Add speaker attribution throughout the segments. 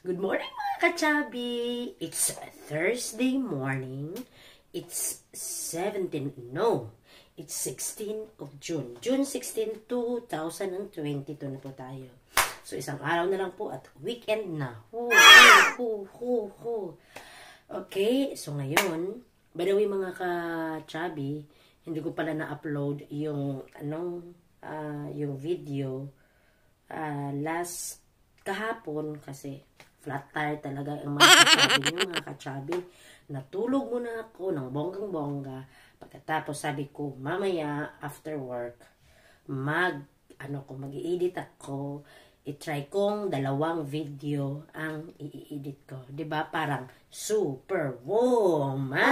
Speaker 1: Good morning mga kachabi! It's Thursday morning. It's 16 of June. June 16, 2022 na po tayo. So, isang araw na lang po at weekend na. Okay, so ngayon, by the way mga kachabi, hindi ko pala na-upload yung, yung video last kahapon kasi flat tire talaga ang mga kachabi nyo, mga kachabi. Natulog muna ako ng bonggang-bongga. Pagkatapos sabi ko, mamaya after work, mag-i-edit ako. I-try kong 2 video ang i-edit ko. 'Di ba? Parang super woman.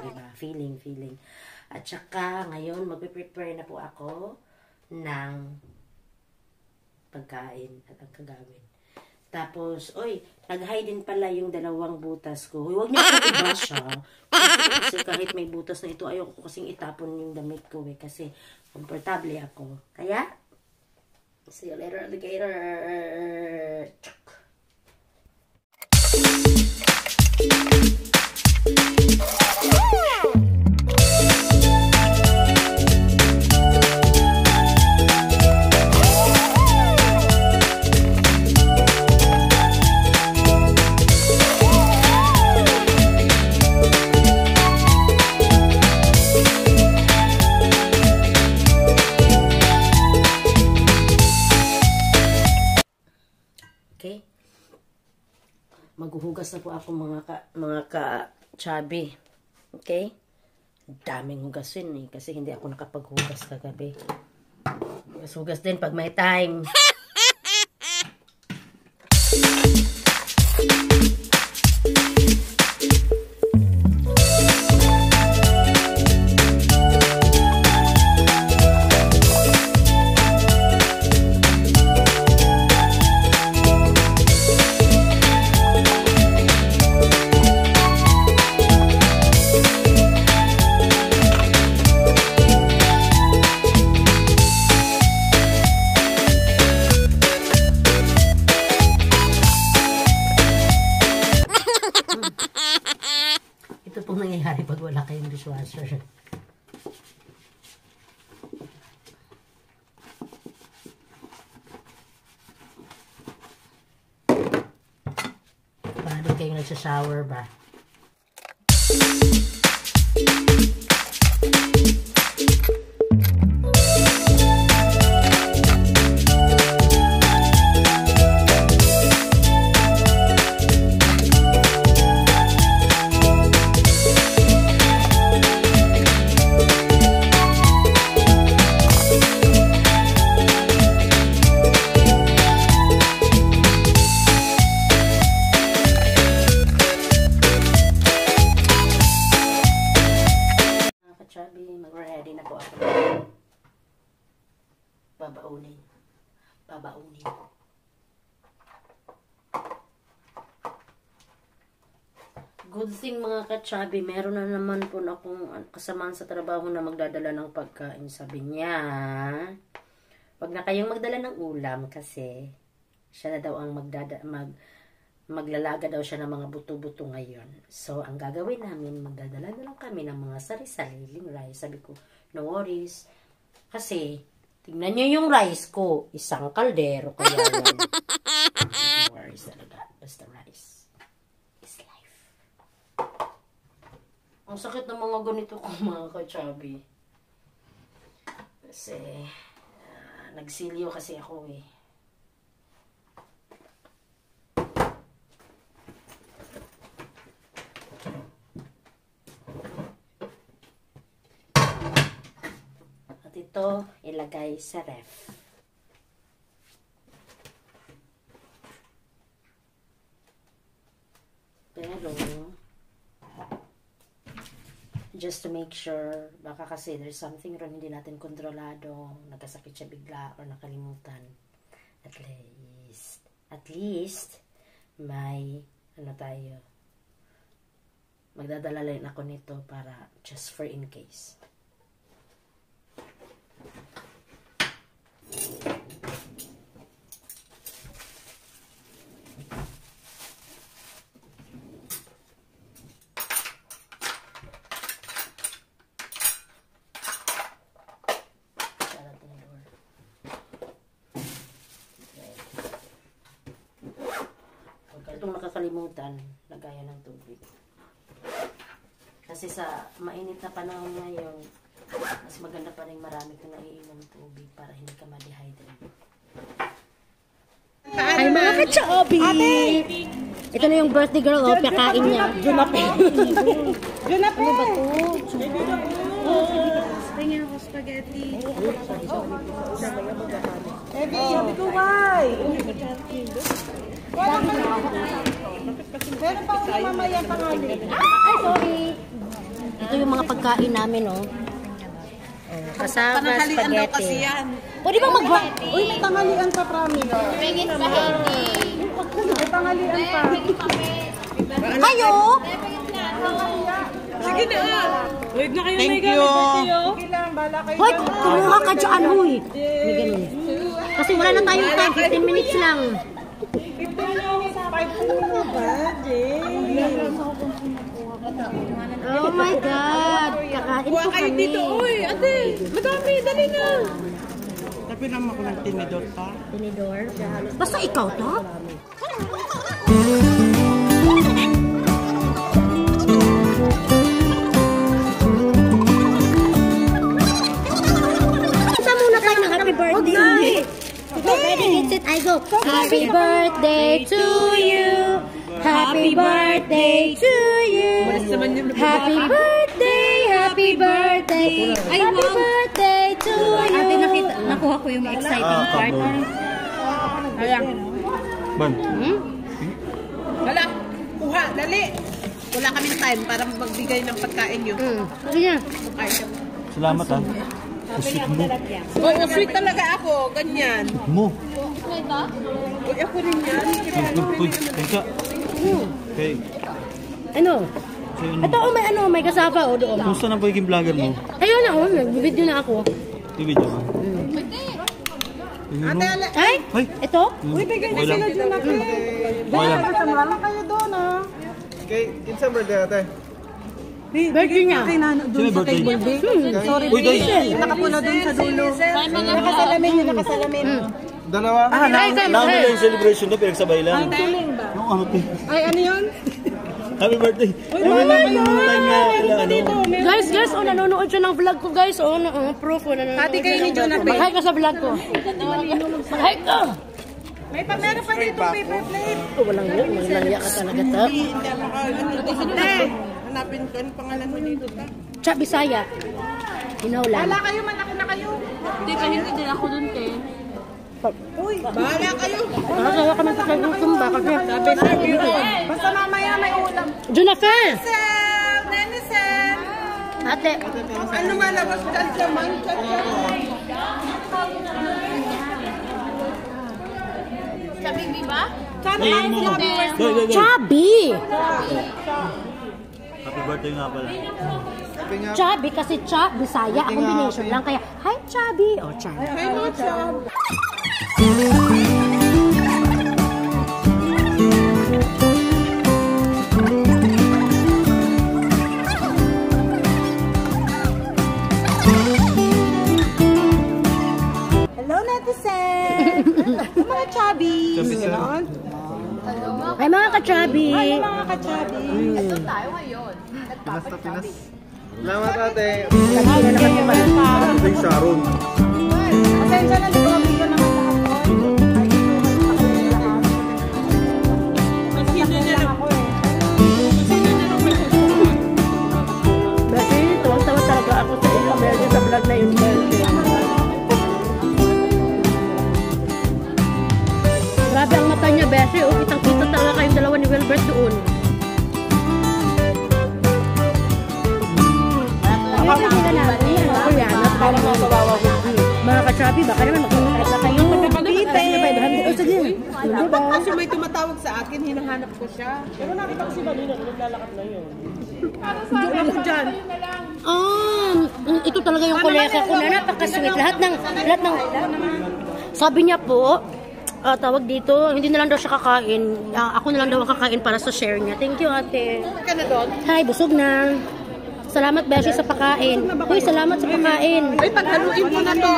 Speaker 1: 'Di ba? Feeling. At saka ngayon magpe-prepare na po ako ng pagkain at ang kagawin. Tapos, nag-hide din pala yung 2 butas ko. Huwag niyo akong i-bash ha. Kasi kahit may butas na ito, ayoko kasing itapon yung damit ko kasi komportable ako. Kaya, see you later, alligator. Okay? Maghuhugas na po ako mga ka-chabi. Okay? Daming hugasin kasi hindi ako nakapaghugas kagabi. Hugas din pag may time. Ito pong nangyayari pag wala kayong dishwasher. Paano kayong nagsashower ba? Mag-ready na po ako. Babaunin. Good thing mga kachabi, meron na naman po akong kasamaan sa trabaho na magdadala ng pagkain. Sabi niya, wag na kayong magdala ng ulam kasi siya na daw ang maglalaga daw siya ng mga buto-buto ngayon. So, ang gagawin namin, magdadala na lang kami ng mga sari-sariling rice. Sabi ko, no worries. Kasi, tingnan nyo yung rice ko. Isang kaldero kaya yan. No worries talaga. Basta rice is life. Ang sakit ng mga ganito ko mga kachabi. Kasi, nagsilyo kasi ako Ito, ilagay sa ref. Pero, just to make sure, baka kasi there's something wrong, hindi natin kontrolado, nagkasakit siya bigla or nakalimutan. At least, may, tayo, magdadala lang ako nito para just for in case. kakalimutan, lagayan ng tubig. Kasi sa mainit na panahon ngayon, mas maganda pa rin marami kang naiinom tubig para hindi ka ma-dehydrate. Ay, mga ka-chubby! Ito na yung birthday girl, oh, pakain niya. Junapin.
Speaker 2: Junapin!
Speaker 1: Ano ba ito?
Speaker 2: Tingin ako spaghetti. Sabi ko, why? Pero pa ulit mamaya pangalit.
Speaker 1: Ay, sorry. Ito yung mga pagkain namin, oh. Kasama
Speaker 2: Pananghalian daw kasi
Speaker 1: spaghetti.
Speaker 2: yan.
Speaker 1: Pwede bang mag...
Speaker 2: Uy, may tanghalian pa, promise. May tanghalian pa.
Speaker 1: Kayo?
Speaker 2: Sige na. Wait na kayo,
Speaker 3: Thank you.
Speaker 2: Sige lang, bala kayo.
Speaker 1: Hoy, kumuha ka dyan, huy. May ganun. Kasi wala na tayong time, 15 minutes lang.
Speaker 2: 15 minutes, 5 ba, Jay?
Speaker 1: Oh my God. Kakain po
Speaker 2: Kayo
Speaker 1: kami.
Speaker 2: dito, uy, ate, madami, dali na.
Speaker 3: Tapi naman ako ng tinidor pa.
Speaker 1: Tinidor. Basta ikaw to? Kanta muna tayo ng happy birthday. Ready, get set, I go. Happy birthday to you. Happy birthday to you. Happy birthday, happy birthday. Happy birthday to you. Ate, nakuha ko yung exciting part.
Speaker 2: Ayan.
Speaker 3: Ban.
Speaker 2: Wala, kuha, dali. Wala kaming time para magbigay ng pagkain nyo.
Speaker 1: Sige na.
Speaker 3: Salamat ah. Sweet mo.
Speaker 2: Uy, sweet talaga ako, ganyan.
Speaker 3: Mo.
Speaker 2: Uy, ako rin yan.
Speaker 3: Uy, teka. Okay.
Speaker 1: Ano?
Speaker 3: So,
Speaker 1: Ito, oh, may ano, may kasama, oh, doon.
Speaker 3: Kumusta na pagiging vlogger mo?
Speaker 1: Ayun na, oh, nag-video na ako.
Speaker 3: I-video ka.
Speaker 2: Ate,
Speaker 1: Ay,
Speaker 3: Ay!
Speaker 1: ito?
Speaker 2: uy, bigay na
Speaker 3: Okay lang.
Speaker 2: sila dyan natin.
Speaker 3: Okay lang.
Speaker 2: Kasama lang kayo doon, ah.
Speaker 4: Okay, kinsa birthday ate?
Speaker 1: Birthday niya.
Speaker 3: Sino yung birthday?
Speaker 2: Sorry,
Speaker 3: Uy, Day.
Speaker 2: nakapula doon sa dulo. Nakasalamin yun, nakasalamin.
Speaker 4: Dalawa?
Speaker 1: Ay,
Speaker 3: Namin lang yung celebration na pinagsabay lang. Yung ano to?
Speaker 2: Ay, ano yun?
Speaker 3: Happy birthday! Namin lang yung time na ano.
Speaker 1: Guys, oh, nanonood siya ng vlog ko, guys. Oh, proof, oh, nanonood.
Speaker 2: Ate kayo ni Jonathan.
Speaker 1: Mag-hi ka sa vlog ko. Mag-hi ka!
Speaker 2: Meron pa dito paper plate.
Speaker 1: Oh, walang iya ka talaga, ta.
Speaker 2: Hanapin ko, anong pangalan mo dito, ta?
Speaker 1: Cha, Bisaya. Hinaulan.
Speaker 2: Wala kayo, man ako na kayo. Hindi, hindi din ako dun, te. Uy, bahala kayo.
Speaker 1: Nakasawa kami sa kagutom ba? Kasi,
Speaker 2: Basta mamaya may ulam.
Speaker 1: Jonathan!
Speaker 2: Sel! Nenesel!
Speaker 1: Ate,
Speaker 2: Ano malabas dyan sa mancha? Sabi ba? Sabi
Speaker 3: Ay, mo. Go.
Speaker 1: Chubby!
Speaker 3: Happy birthday nga pala.
Speaker 1: Chubby kasi Cha, Bisaya, a combination lang. Kaya, hi Chubby! Oh, Chubby.
Speaker 2: Ay, no, Chab. Hello, netizen! Mga chubby!
Speaker 4: Chubby, sir.
Speaker 2: Ganon.
Speaker 1: Ay, mga ka-Chubby!
Speaker 2: Ay, mga ka-chubby!
Speaker 4: Pinas na Pinas. Salamat ate.
Speaker 1: Kanina naman yung malata.
Speaker 4: Ate Sharon.
Speaker 2: Pasensya na, di ko video naman lahat ko. Ay, ito sa kanila lahat. Masino na ako eh.
Speaker 1: Kasi, tuwang-tawa talaga ako sa iyo. Meron sa vlog na yun. Grabe ang mata niya, Bessie. Oh, kitang-kita talaga kayong dalawa ni Wilbert doon. Hindi ka na. Ako yan. Parang mga kawawa ko. Mga ka-Chubby, baka naman magkakalit na kayo.
Speaker 2: Pag-ibig.
Speaker 1: O, sige. Diba?
Speaker 2: Kasi may tumatawag sa akin, hinahanap ko siya. Pero nakita ko si Balina, naglalakad na yun. Hindi ako dyan.
Speaker 1: Ito talaga yung koleka ko na napaka-sweet. Lahat ng, sabi niya po, tawag dito, hindi na lang daw siya kakain. Ako na lang daw ang kakain para sa share niya. Thank you, ate.
Speaker 2: Ka na doon?
Speaker 1: Hi, busog na. Salamat, Beshi, sa pagkain. Uy, salamat sa pagkain.
Speaker 2: Ay, paghaluin mo na to.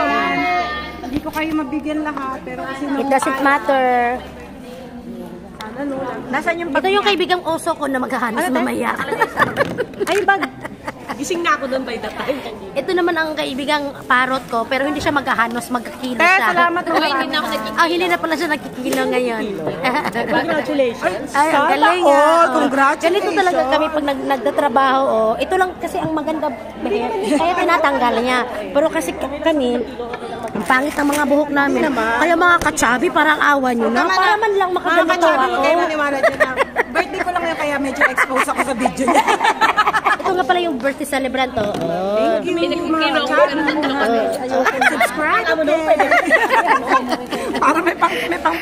Speaker 5: Hindi ko kayo mabigyan lahat, pero kasi
Speaker 1: It doesn't matter.
Speaker 2: Nasaan yung
Speaker 1: Ito yung kaibigang oso ko na maghahanos mamaya.
Speaker 2: Ay, gising na ako doon by the time.
Speaker 1: Ito naman ang kaibigang parot ko, pero hindi siya maghahanos, magkakilo siya.
Speaker 2: Salamat na hindi na ako
Speaker 1: Hindi na pala siya nagkikilo ngayon.
Speaker 2: Congratulations.
Speaker 1: Ay, ang galing
Speaker 2: all.
Speaker 1: ah.
Speaker 2: Congratulations.
Speaker 1: Ganito talaga kami pag nagtatrabaho. Ito lang kasi ang maganda, kaya tinatanggal niya. Pero kasi kami, ang pangit ng mga buhok namin. Kaya mga katsabi, parang awa nyo na. Para man lang makaganito ako.
Speaker 2: Kayo maniwala dyan na. Birthday ko lang yan, kaya medyo expose ako sa video niya.
Speaker 1: Ito nga pala yung birthday celebrant.
Speaker 2: Thank you, mga subscribe. Para may pang...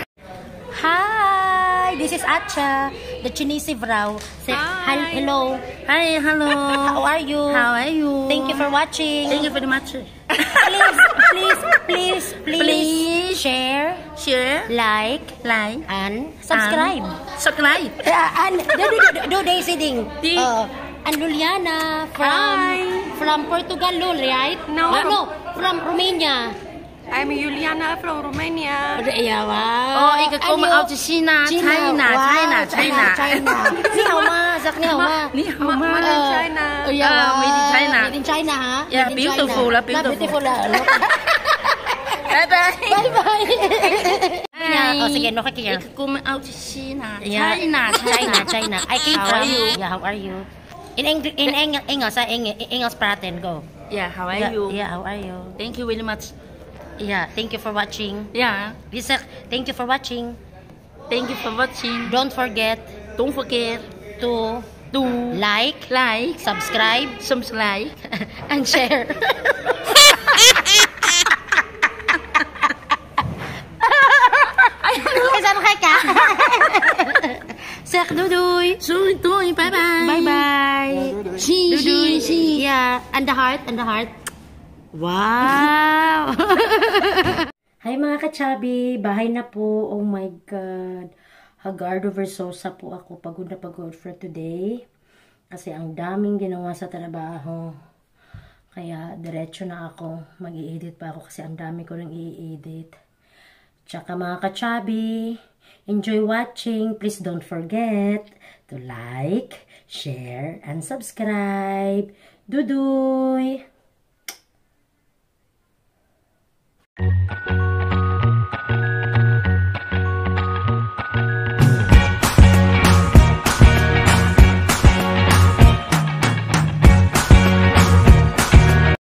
Speaker 1: Hi! This is Acha, the Chinese Vrao. Say hi, hello.
Speaker 5: Hi, hello.
Speaker 1: How are you?
Speaker 5: How are you?
Speaker 1: Thank you for watching.
Speaker 5: Thank you very much.
Speaker 1: Please share, like, and subscribe.
Speaker 5: Subscribe.
Speaker 1: And do Daisy Ding. And Luliana from Portugal, right? No, from Romania.
Speaker 6: I'm Juliana from Romania.
Speaker 1: Yeah,
Speaker 5: Oh,
Speaker 1: wow.
Speaker 5: ik kom uit China. China.
Speaker 1: Ni hao ma, Zak ni hao ma.
Speaker 5: Ni hao ma.
Speaker 6: China.
Speaker 5: Made in China.
Speaker 1: Made in China, ha?
Speaker 5: Yeah,
Speaker 1: Made in
Speaker 5: beautiful
Speaker 1: China.
Speaker 5: lah, beautiful.
Speaker 1: Beautiful lah.
Speaker 5: Bye-bye.
Speaker 1: Bye-bye. Oh, sige, no kakiya.
Speaker 5: Ik kom uit China.
Speaker 1: Yeah. China. I came
Speaker 5: How
Speaker 1: from
Speaker 5: are you?
Speaker 1: Yeah, how are you? In English praten, go.
Speaker 5: Yeah, how are
Speaker 1: Yeah,
Speaker 5: you?
Speaker 1: yeah, how are you?
Speaker 5: Thank you very much.
Speaker 1: Yeah, thank you for watching.
Speaker 5: Yeah,
Speaker 1: Lisa, thank you for watching.
Speaker 5: thank you for watching.
Speaker 1: Don't forget
Speaker 5: Don't forget
Speaker 1: to
Speaker 5: to
Speaker 1: like, subscribe, and share. Kasama kay ka? Sak Duduy.
Speaker 5: Duduy, bye-bye.
Speaker 1: Bye-bye.
Speaker 5: Duduy.
Speaker 1: Yeah, and the heart. Wow! Hi mga kachabi, bahay na po. Oh my God. Hagardo Versosa po ako. Pagod na pagod for today. Kasi ang daming ginawa sa trabaho. Kaya diretso na ako. Mag-i-edit pa ako kasi ang dami ko nang i-edit. Tsaka mga kachabi, enjoy watching. Please don't forget to like, share, and subscribe. Duduy!